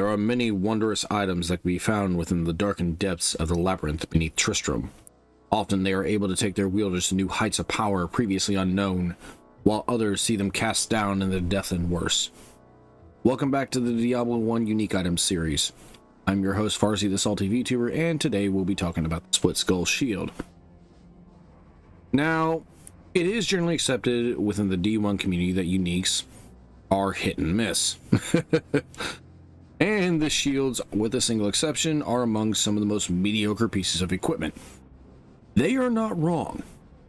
There are many wondrous items that can be found within the darkened depths of the labyrinth beneath Tristram. Often they are able to take their wielders to new heights of power previously unknown, while others see them cast down in the death and worse. Welcome back to the Diablo 1 Unique Items series. I'm your host Farsi the Salty VTuber, and today we'll be talking about the Split Skull Shield. Now, it is generally accepted within the D1 community that uniques are hit and miss. And the shields, with a single exception, are among some of the most mediocre pieces of equipment. They are not wrong.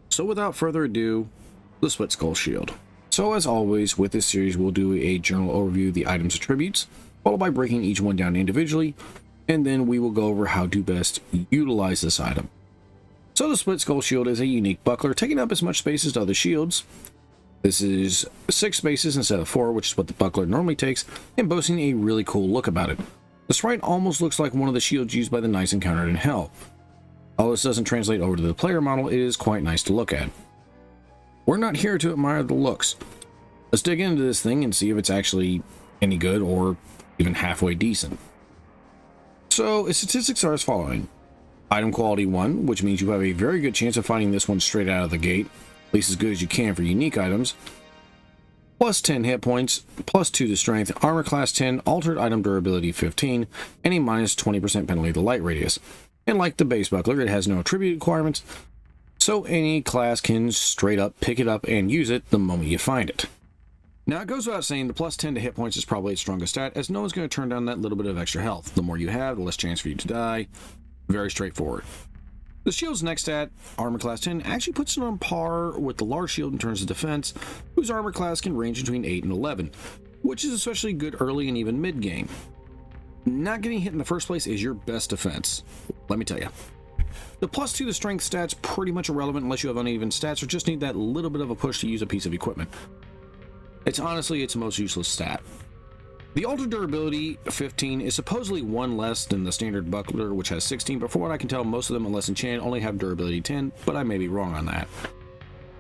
So without further ado, the Split Skull Shield. So as always, with this series we'll do a general overview of the item's attributes, followed by breaking each one down individually, and then we will go over how to best utilize this item. So the Split Skull Shield is a unique buckler, taking up as much space as other shields. This is 6 spaces instead of 4, which is what the buckler normally takes, and boasting a really cool look about it. The sprite almost looks like one of the shields used by the knights encountered in Hell. Although this doesn't translate over to the player model, it is quite nice to look at. We're not here to admire the looks. Let's dig into this thing and see if it's actually any good or even halfway decent. So its statistics are as following. Item quality 1, which means you have a very good chance of finding this one straight out of the gate, at least as good as you can for unique items. Plus 10 hit points, plus 2 to strength, armor class 10, altered item durability 15, and a minus 20% penalty to light radius. And like the base buckler, it has no attribute requirements, so any class can straight up pick it up and use it the moment you find it. Now it goes without saying the plus 10 to hit points is probably its strongest stat, as no one's going to turn down that little bit of extra health. The more you have, the less chance for you to die. Very straightforward. The shield's next stat, armor class 10, actually puts it on par with the large shield in terms of defense, whose armor class can range between 8 and 11, which is especially good early and even mid-game. Not getting hit in the first place is your best defense, let me tell you. The plus 2 to strength stat's pretty much irrelevant unless you have uneven stats or just need that little bit of a push to use a piece of equipment. It's honestly its most useless stat. The altered durability 15 is supposedly 1 less than the standard buckler, which has 16, but from what I can tell, most of them, unless enchanted, only have durability 10, but I may be wrong on that.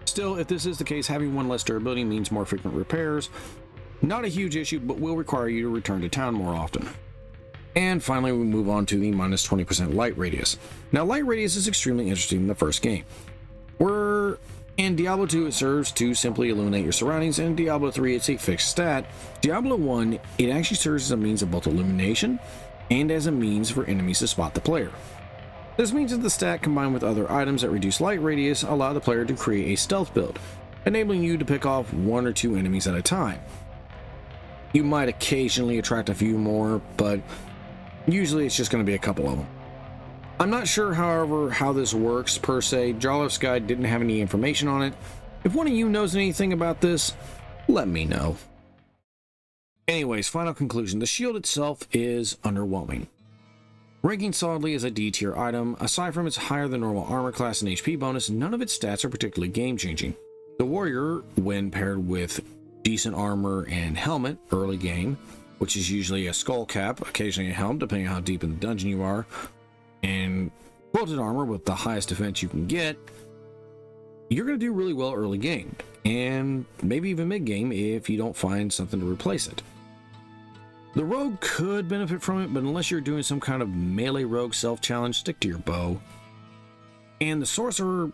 Still, if this is the case, having 1 less durability means more frequent repairs. Not a huge issue, but will require you to return to town more often. And finally, we move on to the minus 20% light radius. Now, light radius is extremely interesting in the first game. In Diablo 2, it serves to simply illuminate your surroundings, and in Diablo 3, it's a fixed stat. Diablo 1, it actually serves as a means of both illumination and as a means for enemies to spot the player. This means that the stat, combined with other items that reduce light radius, allow the player to create a stealth build, enabling you to pick off 1 or 2 enemies at a time. You might occasionally attract a few more, but usually it's just going to be a couple of them. I'm not sure, however, how this works per se. Jarlov's Guide didn't have any information on it. If one of you knows anything about this, let me know. Anyways, final conclusion. The shield itself is underwhelming. Ranking solidly as a D tier item, aside from its higher than normal armor class and HP bonus, none of its stats are particularly game-changing. The warrior, when paired with decent armor and helmet early game, which is usually a skull cap, occasionally a helm, depending on how deep in the dungeon you are, and quilted armor with the highest defense you can get, you're going to do really well early game, and maybe even mid game if you don't find something to replace it. The rogue could benefit from it, but unless you're doing some kind of melee rogue self-challenge, stick to your bow. And the sorcerer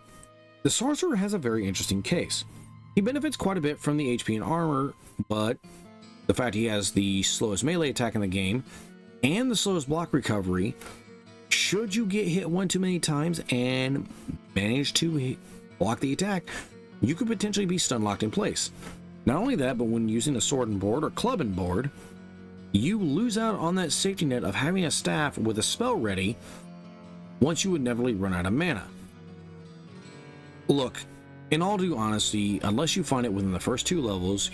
has a very interesting case. He benefits quite a bit from the HP and armor, but the fact he has the slowest melee attack in the game and the slowest block recovery, should you get hit 1 too many times and manage to block the attack, you could potentially be stun locked in place. Not only that, but when using a sword and board or club and board, you lose out on that safety net of having a staff with a spell ready once you would inevitably run out of mana. Look, in all due honesty, unless you find it within the first 2 levels,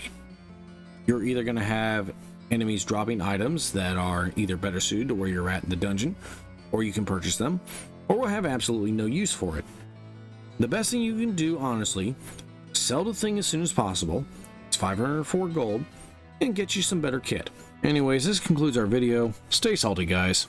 you're either going to have enemies dropping items that are either better suited to where you're at in the dungeon, or you can purchase them, or will have absolutely no use for it. The best thing you can do, honestly, sell the thing as soon as possible. It's 504 gold, and get you some better kit. Anyways, this concludes our video. Stay salty, guys.